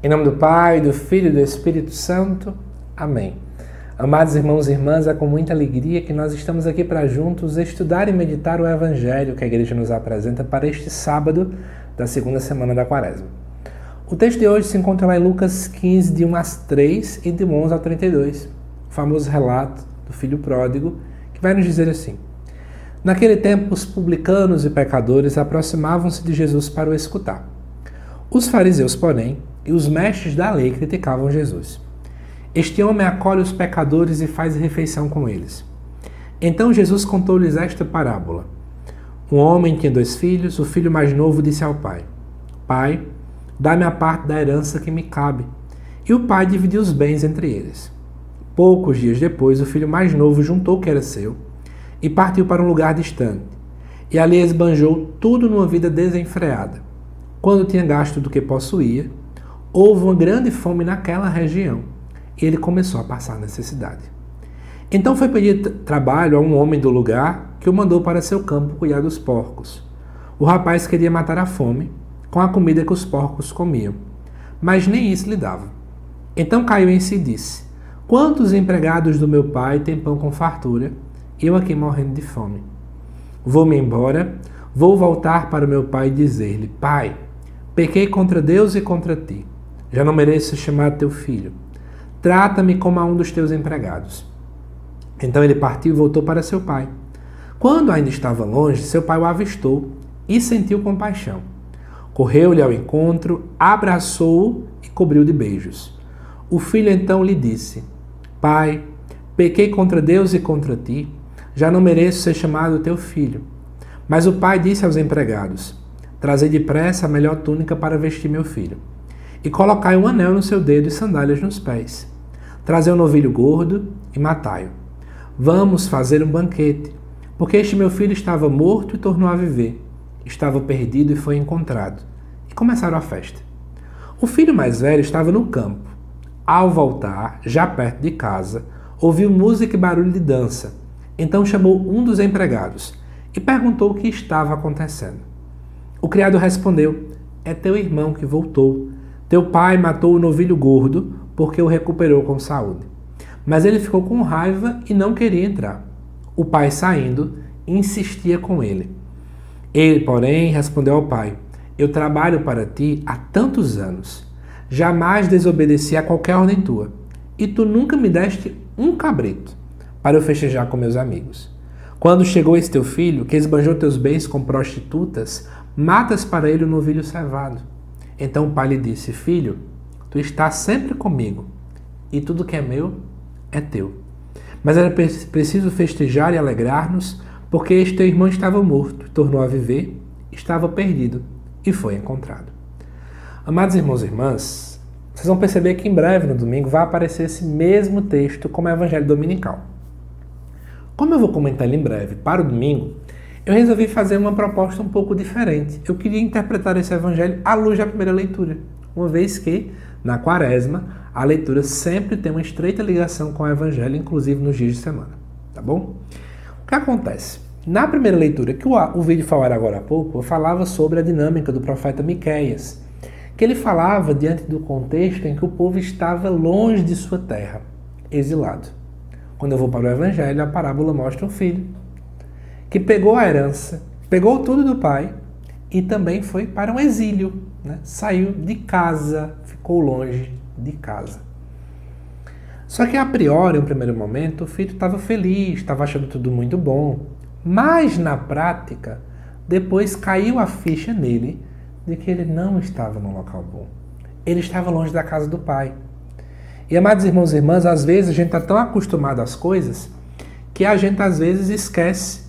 Em nome do Pai, do Filho e do Espírito Santo. Amém. Amados irmãos e irmãs, é com muita alegria que nós estamos aqui para juntos estudar e meditar o Evangelho que a Igreja nos apresenta para este sábado da segunda semana da Quaresma. O texto de hoje se encontra lá em Lucas 15, de 1 às 3 e de 11 ao 32, o famoso relato do filho pródigo, que vai nos dizer assim: Naquele tempo, os publicanos e pecadores aproximavam-se de Jesus para o escutar. Os fariseus, porém, e os mestres da lei criticavam Jesus. Este homem acolhe os pecadores e faz refeição com eles. Então Jesus contou-lhes esta parábola. Um homem tinha 2 filhos. O filho mais novo disse ao pai: Pai, dá-me a parte da herança que me cabe. E o pai dividiu os bens entre eles. Poucos dias depois, o filho mais novo juntou o que era seu e partiu para um lugar distante. E ali esbanjou tudo numa vida desenfreada. Quando tinha gasto do que possuía, houve uma grande fome naquela região e ele começou a passar necessidade. Então foi pedir trabalho a um homem do lugar que o mandou para seu campo cuidar dos porcos. O rapaz queria matar a fome com a comida que os porcos comiam, mas nem isso lhe dava. Então caiu em si e disse: Quantos empregados do meu pai têm pão com fartura, e eu aqui morrendo de fome? Vou-me embora, vou voltar para o meu pai e dizer-lhe: Pai, pequei contra Deus e contra ti. Já não mereço ser chamado teu filho. Trata-me como a um dos teus empregados. Então ele partiu e voltou para seu pai. Quando ainda estava longe, seu pai o avistou e sentiu compaixão. Correu-lhe ao encontro, abraçou-o e cobriu de beijos. O filho então lhe disse: Pai, pequei contra Deus e contra ti. Já não mereço ser chamado teu filho. Mas o pai disse aos empregados: Trazei depressa a melhor túnica para vestir meu filho, e colocai um anel no seu dedo e sandálias nos pés. Trazei um novilho gordo e matai-o. Vamos fazer um banquete, porque este meu filho estava morto e tornou a viver. Estava perdido e foi encontrado. E começaram a festa. O filho mais velho estava no campo. Ao voltar, já perto de casa, ouviu música e barulho de dança. Então chamou um dos empregados e perguntou o que estava acontecendo. O criado respondeu: É teu irmão que voltou. Teu pai matou o novilho gordo porque o recuperou com saúde. Mas ele ficou com raiva e não queria entrar. O pai, saindo, insistia com ele. Ele, porém, respondeu ao pai: Eu trabalho para ti há tantos anos. Jamais desobedeci a qualquer ordem tua. E tu nunca me deste um cabrito para eu festejar com meus amigos. Quando chegou esse teu filho, que esbanjou teus bens com prostitutas, matas para ele o novilho cevado. Então o pai lhe disse: Filho, tu estás sempre comigo, e tudo que é meu é teu. Mas era preciso festejar e alegrar-nos, porque este teu irmão estava morto, tornou a viver, estava perdido e foi encontrado. Amados irmãos e irmãs, vocês vão perceber que em breve, no domingo, vai aparecer esse mesmo texto como Evangelho Dominical. Como eu vou comentar ele em breve para o domingo, eu resolvi fazer uma proposta um pouco diferente. Eu queria interpretar esse evangelho à luz da primeira leitura, uma vez que, na Quaresma, a leitura sempre tem uma estreita ligação com o evangelho, inclusive nos dias de semana. Tá bom? O que acontece? Na primeira leitura, que o vídeo falar agora há pouco, eu falava sobre a dinâmica do profeta Miqueias, que ele falava diante do contexto em que o povo estava longe de sua terra, exilado. Quando eu vou para o evangelho, a parábola mostra um filho que pegou a herança, pegou tudo do pai e também foi para um exílio, né? Saiu de casa, ficou longe de casa. Só que a priori, em um primeiro momento, o filho estava feliz, estava achando tudo muito bom, mas na prática, depois caiu a ficha nele de que ele não estava num local bom. Ele estava longe da casa do pai. E, amados irmãos e irmãs, às vezes a gente está tão acostumado às coisas que a gente às vezes esquece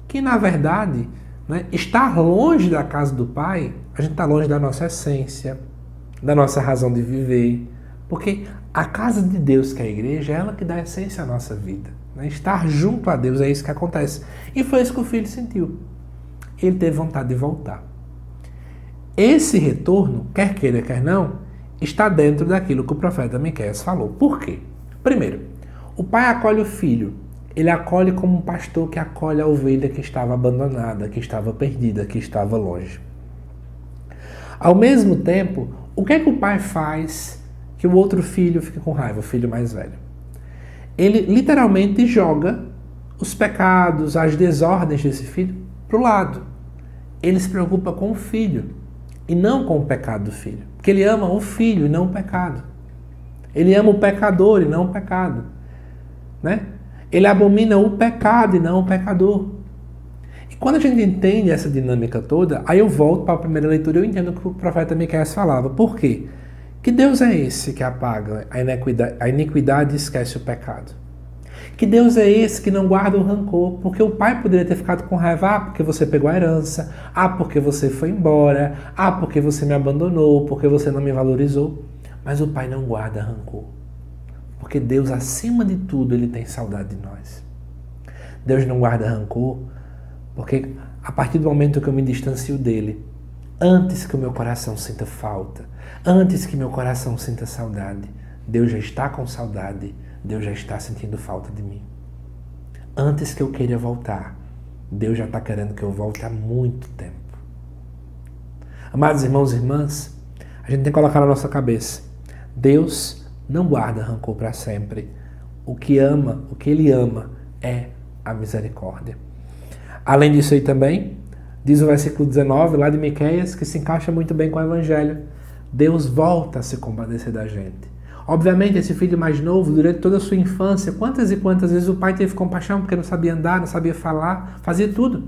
que, na verdade, né, estar longe da casa do pai, a gente está longe da nossa essência, da nossa razão de viver. Porque a casa de Deus, que é a igreja, é ela que dá essência à nossa vida. Né? Estar junto a Deus é isso que acontece. E foi isso que o filho sentiu. Ele teve vontade de voltar. Esse retorno, quer queira, quer não, está dentro daquilo que o profeta Miqueias falou. Por quê? Primeiro, o pai acolhe o filho. Ele acolhe como um pastor que acolhe a ovelha que estava abandonada, que estava perdida, que estava longe. Ao mesmo tempo, o que é que o pai faz que o outro filho fica com raiva, o filho mais velho? Ele literalmente joga os pecados, as desordens desse filho para o lado. Ele se preocupa com o filho e não com o pecado do filho. Porque ele ama o filho e não o pecado. Ele ama o pecador e não o pecado. Né? Ele abomina o pecado e não o pecador. E quando a gente entende essa dinâmica toda, aí eu volto para a primeira leitura e eu entendo o que o profeta Miqueias falava. Por quê? Que Deus é esse que apaga a iniquidade e esquece o pecado? Que Deus é esse que não guarda o rancor? Porque o pai poderia ter ficado com raiva, porque você pegou a herança, porque você foi embora, porque você me abandonou, porque você não me valorizou. Mas o pai não guarda rancor. Porque Deus, acima de tudo, ele tem saudade de nós. Deus não guarda rancor, porque a partir do momento que eu me distancio dele, antes que o meu coração sinta falta, antes que meu coração sinta saudade, Deus já está com saudade, Deus já está sentindo falta de mim. Antes que eu queira voltar, Deus já está querendo que eu volte há muito tempo. Amados irmãos e irmãs, a gente tem que colocar na nossa cabeça, Deus não guarda rancor para sempre. O que ele ama é a misericórdia. Além disso aí também, diz o versículo 19 lá de Miqueias, que se encaixa muito bem com o Evangelho. Deus volta a se compadecer da gente. Obviamente, esse filho mais novo, durante toda a sua infância, quantas e quantas vezes o pai teve compaixão porque não sabia andar, não sabia falar, fazia tudo.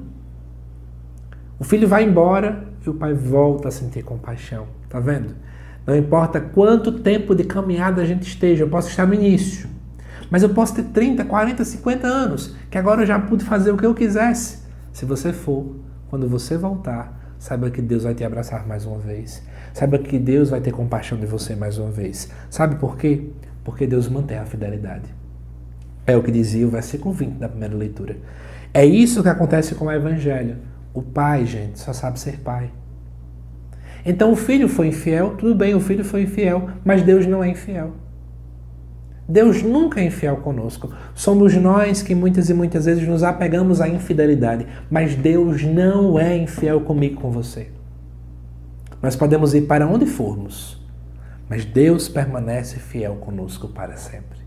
O filho vai embora e o pai volta a sentir compaixão. Tá vendo? Não importa quanto tempo de caminhada a gente esteja, eu posso estar no início, mas eu posso ter 30, 40, 50 anos, que agora eu já pude fazer o que eu quisesse. Se você for, quando você voltar, saiba que Deus vai te abraçar mais uma vez. Saiba que Deus vai ter compaixão de você mais uma vez. Sabe por quê? Porque Deus mantém a fidelidade. É o que dizia o versículo 20 da primeira leitura. É isso que acontece com o Evangelho. O pai, gente, só sabe ser pai. Então o filho foi infiel, tudo bem, o filho foi infiel, mas Deus não é infiel. Deus nunca é infiel conosco. Somos nós que muitas e muitas vezes nos apegamos à infidelidade, mas Deus não é infiel comigo, com você. Nós podemos ir para onde formos, mas Deus permanece fiel conosco para sempre.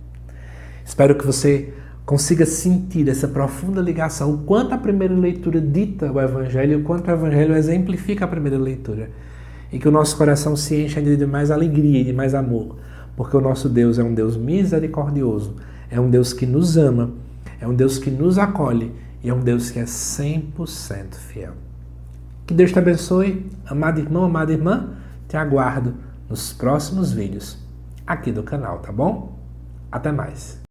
Espero que você consiga sentir essa profunda ligação, o quanto a primeira leitura dita o Evangelho e o quanto o Evangelho exemplifica a primeira leitura. E que o nosso coração se encha de mais alegria e de mais amor, porque o nosso Deus é um Deus misericordioso, é um Deus que nos ama, é um Deus que nos acolhe e é um Deus que é 100% fiel. Que Deus te abençoe, amado irmão, amada irmã. Te aguardo nos próximos vídeos aqui do canal, tá bom? Até mais.